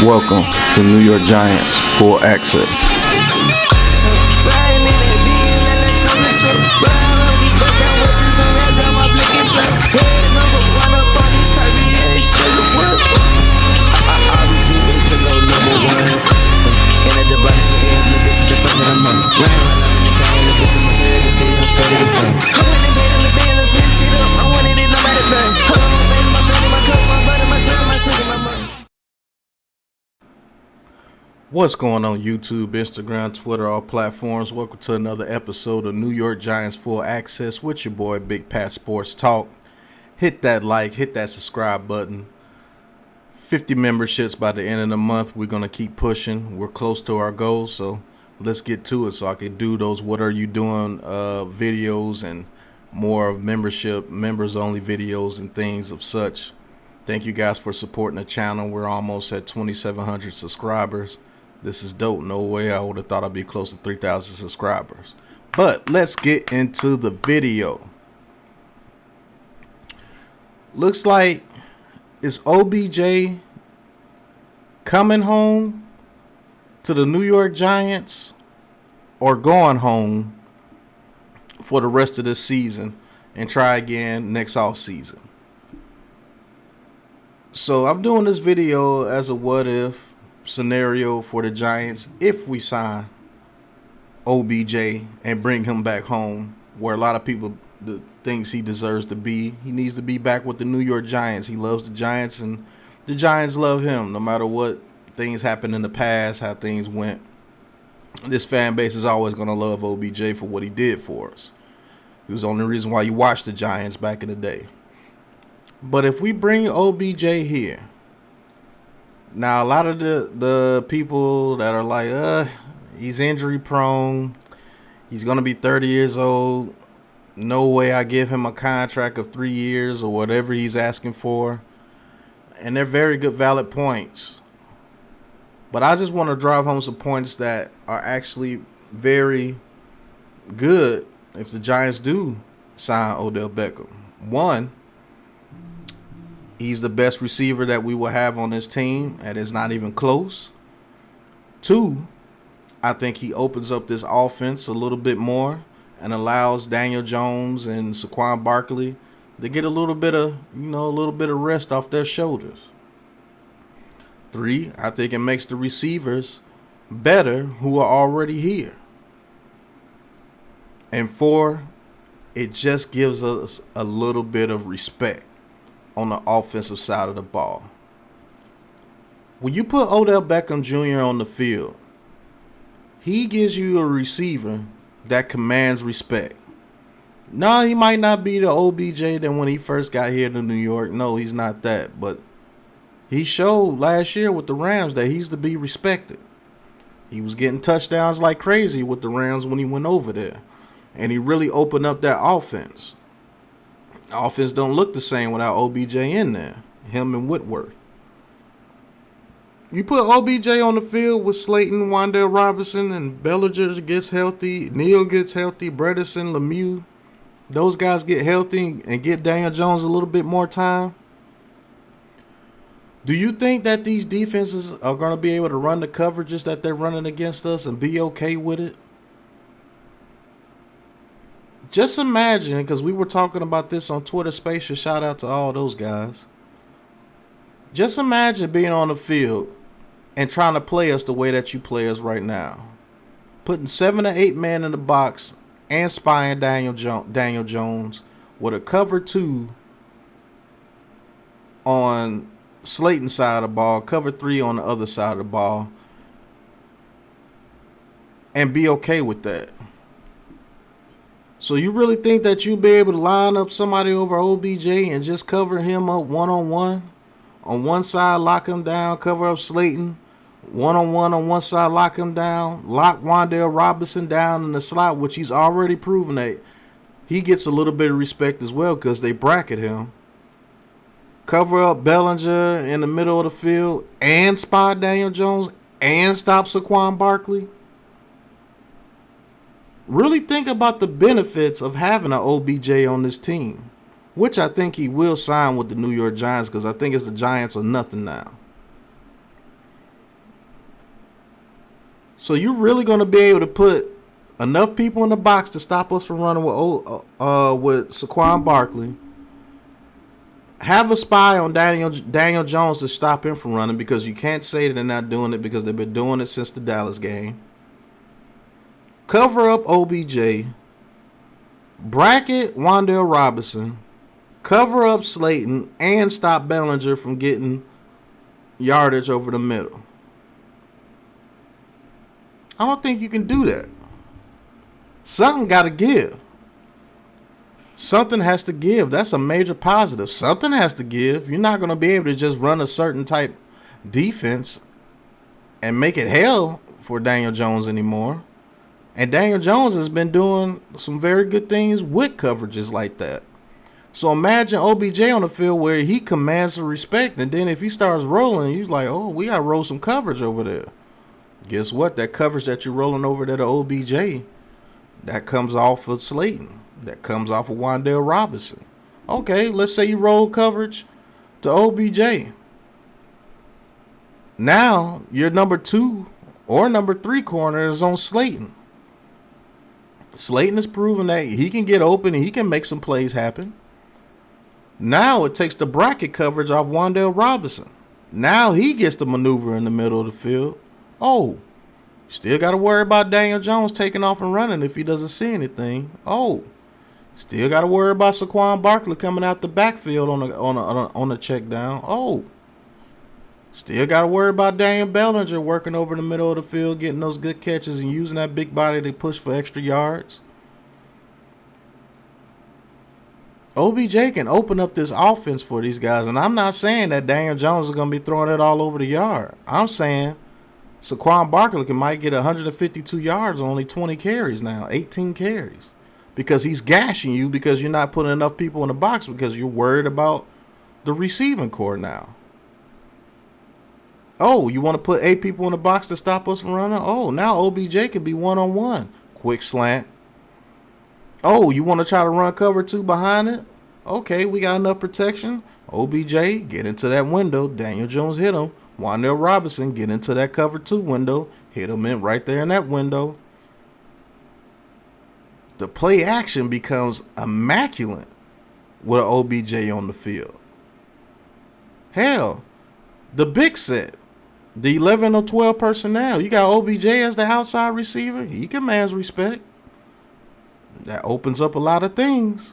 Welcome to New York Giants Full Access. What's going on YouTube, Instagram, Twitter, all platforms? Welcome to another episode of New York Giants Full Access with your boy Big Pat Sports Talk. Hit that like, hit that subscribe button. 50 memberships by the end of the month. We're going to keep pushing. We're close to our goals, so let's get to it so I can do those what are you doing videos and more of membership, members only videos and things of such. Thank you guys for supporting the channel. We're almost at 2,700 subscribers. This is dope. No way I would have thought I'd be close to 3,000 subscribers. But let's get into the video. Looks like is OBJ coming home to the New York Giants or going home for the rest of this season and try again next off season. So I'm doing this video as a what if scenario for the Giants if we sign OBJ and bring him back home, where a lot of people thinks he deserves to be. He needs to be back with the New York Giants. He loves the Giants and the Giants love him no matter what things happened in the past, how things went. This fan base is always going to love OBJ for what he did for us. He was the only reason why you watched the Giants back in the day. But if we bring OBJ here, now a lot of the people that are like, he's injury prone, he's going to be 30 years old, no way I give him a contract of 3 years or whatever he's asking for. And they're very good valid points. But I just want to drive home some points that are actually very good if the Giants do sign Odell Beckham. One, he's the best receiver that we will have on this team, and it's not even close. Two, I think he opens up this offense a little bit more and allows Daniel Jones and Saquon Barkley to get a little bit of rest off their shoulders. Three, I think it makes the receivers better who are already here. And four, it just gives us a little bit of respect on the offensive side of the ball. When you put Odell Beckham Jr. on the field, he gives you a receiver that commands respect. No, he might not be the OBJ than when he first got here to New York. No, he's not that. But he showed last year with the Rams that he's to be respected. He was getting touchdowns like crazy with the Rams when he went over there. And he really opened up that offense. The offense don't look the same without OBJ in there. Him and Whitworth. You put OBJ on the field with Slayton, Wan'Dale Robinson, and Bellinger gets healthy. Neal gets healthy. Bredesen, Lemieux. Those guys get healthy and get Daniel Jones a little bit more time. Do you think that these defenses are going to be able to run the coverages that they're running against us and be okay with it? Just imagine, because we were talking about this on Twitter Spaces. Shout out to all those guys. Just imagine being on the field and trying to play us the way that you play us right now. Putting 7 to 8 men in the box and spying Daniel Jones with a cover 2 on Slayton's side of the ball, cover 3 on the other side of the ball, and be okay with that. So you really think that you'll be able to line up somebody over OBJ and just cover him up one-on-one? On one side, lock him down, cover up Slayton. One-on-one on one side, lock him down. Lock Wan'Dale Robinson down in the slot, which he's already proven that he gets a little bit of respect as well because they bracket him. Cover up Bellinger in the middle of the field and spot Daniel Jones and stop Saquon Barkley. Really think about the benefits of having an OBJ on this team, which I think he will sign with the New York Giants because I think it's the Giants or nothing now. So you're really going to be able to put enough people in the box to stop us from running with Saquon Barkley. Have a spy on Daniel Jones to stop him from running, because you can't say that they're not doing it, because they've been doing it since the Dallas game. Cover up OBJ. Bracket Wan'Dale Robinson. Cover up Slayton and stop Bellinger from getting yardage over the middle. I don't think you can do that. Something got to give. Something has to give. That's a major positive. Something has to give. You're not going to be able to just run a certain type defense and make it hell for Daniel Jones anymore. And Daniel Jones has been doing some very good things with coverages like that. So imagine OBJ on the field where he commands the respect, and then if he starts rolling, he's like, oh, we got to roll some coverage over there. Guess what? That coverage that you're rolling over there to OBJ, that comes off of Slayton. That comes off of Wan'Dale Robinson. Okay, let's say you roll coverage to OBJ. Now, your number 2 or number 3 corner is on Slayton. Slayton has proven that he can get open and he can make some plays happen. Now it takes the bracket coverage off Wan'Dale Robinson. Now he gets to maneuver in the middle of the field. Oh, still got to worry about Daniel Jones taking off and running if he doesn't see anything. Oh, still got to worry about Saquon Barkley coming out the backfield on a check down. Oh, still got to worry about Daniel Bellinger working over the middle of the field, getting those good catches and using that big body to push for extra yards. OBJ can open up this offense for these guys, and I'm not saying that Daniel Jones is going to be throwing it all over the yard. I'm saying Saquon Barkley might get 152 yards on only 20 carries now, 18 carries. Because he's gashing you because you're not putting enough people in the box because you're worried about the receiving core now. Oh, you want to put 8 people in the box to stop us from running? Oh, now OBJ can be one-on-one. Quick slant. Oh, you want to try to run cover 2 behind it? Okay, we got enough protection. OBJ, get into that window. Daniel Jones hit him. Wan'Dale Robinson, get into that cover 2 window. Hit him in right there in that window. The play action becomes immaculate with an OBJ on the field. Hell, the big set, the 11 or 12 personnel, you got OBJ as the outside receiver. He commands respect. That opens up a lot of things.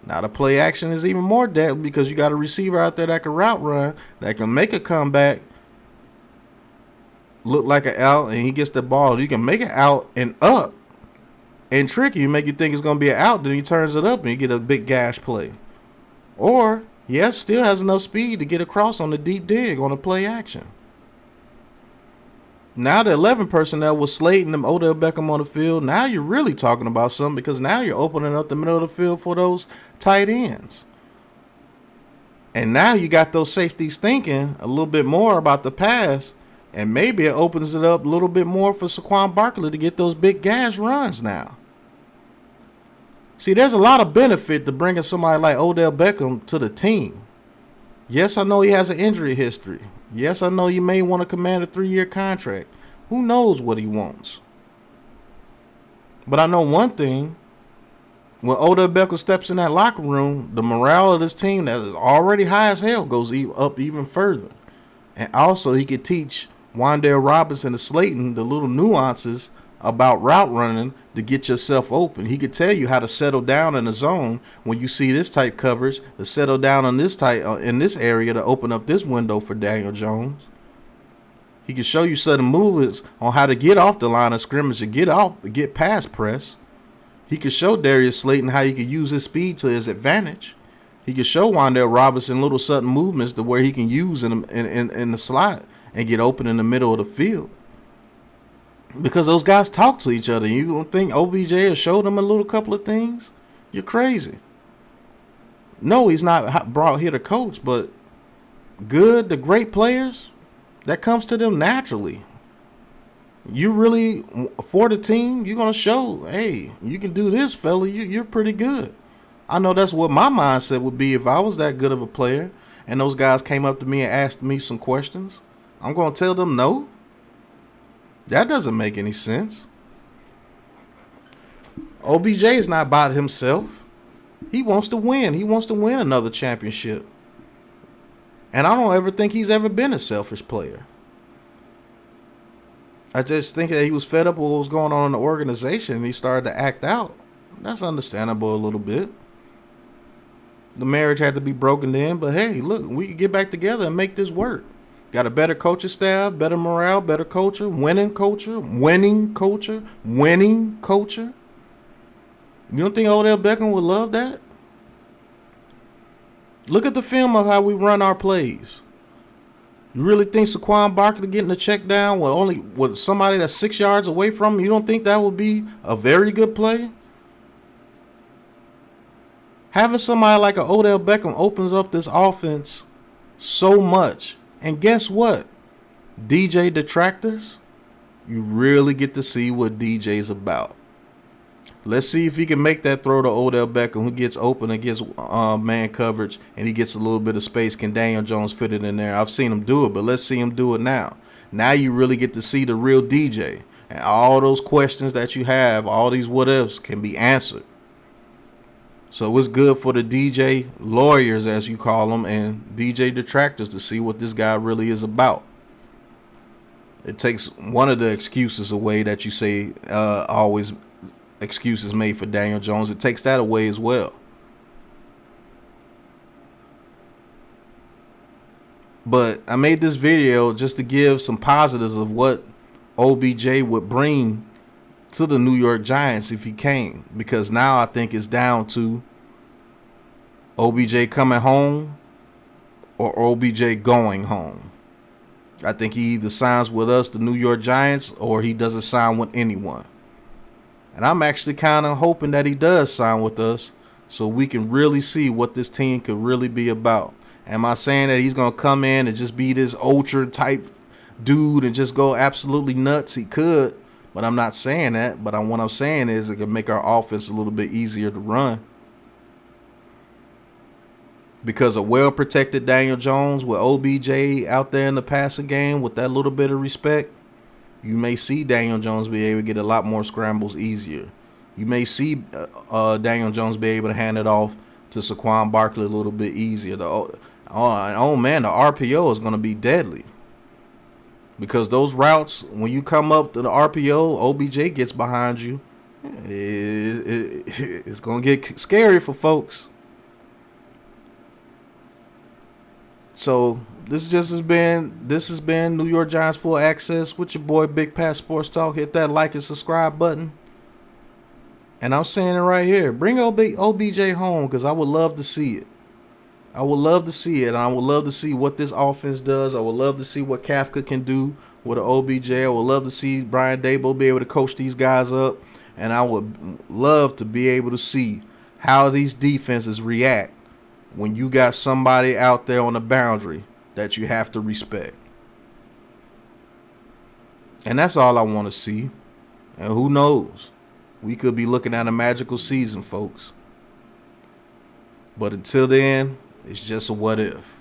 Now the play action is even more deadly because you got a receiver out there that can route run, that can make a comeback, look like an out, and he gets the ball. You can make it out and up and trick you, make you think it's going to be an out, then he turns it up and you get a big gash play. Or he still has enough speed to get across on the deep dig on the play action. Now the 11 personnel with Slayton and Odell Beckham on the field, now you're really talking about something because now you're opening up the middle of the field for those tight ends. And now you got those safeties thinking a little bit more about the pass, and maybe it opens it up a little bit more for Saquon Barkley to get those big gash runs now. See, there's a lot of benefit to bringing somebody like Odell Beckham to the team. Yes, I know he has an injury history. Yes, I know you may want to command a 3-year contract. Who knows what he wants? But I know one thing. When Odell Beckham steps in that locker room, the morale of this team that is already high as hell goes up even further. And also, he could teach Wan'Dale Robinson and Slayton the little nuances about route running to get yourself open. He could tell you how to settle down in the zone when you see this type coverage, to settle down on this type in this area to open up this window for Daniel Jones. He can show you sudden movements on how to get off the line of scrimmage and get past press. He could show Darius Slayton how he could use his speed to his advantage. He could show Wan'Dale Robinson little sudden movements to where he can use in the slot and get open in the middle of the field. Because those guys talk to each other. You don't think OBJ will show them a little couple of things? You're crazy. No, he's not brought here to coach, but the great players, that comes to them naturally. You really, for the team, you're going to show, hey, you can do this, fella. You're pretty good. I know that's what my mindset would be if I was that good of a player and those guys came up to me and asked me some questions. I'm going to tell them no. That doesn't make any sense. OBJ is not about himself. He wants to win. He wants to win another championship. And I don't ever think he's ever been a selfish player. I just think that he was fed up with what was going on in the organization and he started to act out. That's understandable a little bit. The marriage had to be broken in, but hey, look, we can get back together and make this work. Got a better coaching staff, better morale, better culture, winning culture, winning culture, winning culture. You don't think Odell Beckham would love that? Look at the film of how we run our plays. You really think Saquon Barkley getting the check down with somebody that's 6 yards away from him? You don't think that would be a very good play? Having somebody like an Odell Beckham opens up this offense so much. And guess what? DJ detractors, you really get to see what DJ's about. Let's see if he can make that throw to Odell Beckham, who gets open against man coverage, and he gets a little bit of space. Can Daniel Jones fit it in there? I've seen him do it, but let's see him do it now. Now you really get to see the real DJ. And all those questions that you have, all these what-ifs, can be answered. So it's good for the DJ lawyers, as you call them, and DJ detractors to see what this guy really is about. It takes one of the excuses away that you say always excuses made for Daniel Jones. It takes that away as well. But I made this video just to give some positives of what OBJ would bring to the New York Giants if he came. Because now I think it's down to OBJ coming home or OBJ going home. I think he either signs with us, the New York Giants, or he doesn't sign with anyone. And I'm actually kind of hoping that he does sign with us so we can really see what this team could really be about. Am I saying that he's going to come in and just be this ultra type dude and just go absolutely nuts? He could, but I'm not saying that. But what I'm saying is it could make our offense a little bit easier to run. Because a well-protected Daniel Jones with OBJ out there in the passing game with that little bit of respect, you may see Daniel Jones be able to get a lot more scrambles easier. You may see Daniel Jones be able to hand it off to Saquon Barkley a little bit easier. Oh man, the RPO is going to be deadly. Because those routes, when you come up to the RPO, OBJ gets behind you. It's going to get scary for folks. So this has been New York Giants Full Access with your boy Big Pat Sports Talk. Hit that like and subscribe button. And I'm saying it right here. Bring OBJ home because I would love to see it. I would love to see it. And I would love to see what this offense does. I would love to see what Kafka can do with an OBJ. I would love to see Brian Daboll be able to coach these guys up. And I would love to be able to see how these defenses react when you got somebody out there on the boundary that you have to respect. And that's all I want to see. And who knows? We could be looking at a magical season, folks. But until then, it's just a what if.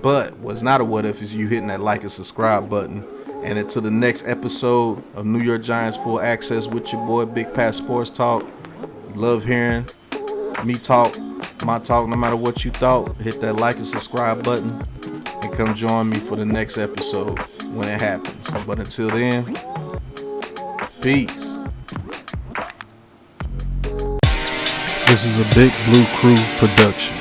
But what's not a what if is you hitting that like and subscribe button. And until the next episode of New York Giants Full Access with your boy Big Pat Sports Talk. Love hearing me talk, my talk, no matter what you thought. Hit that like and subscribe button and come join me for the next episode when it happens. But until then, peace. This is a Big Blue Crew production.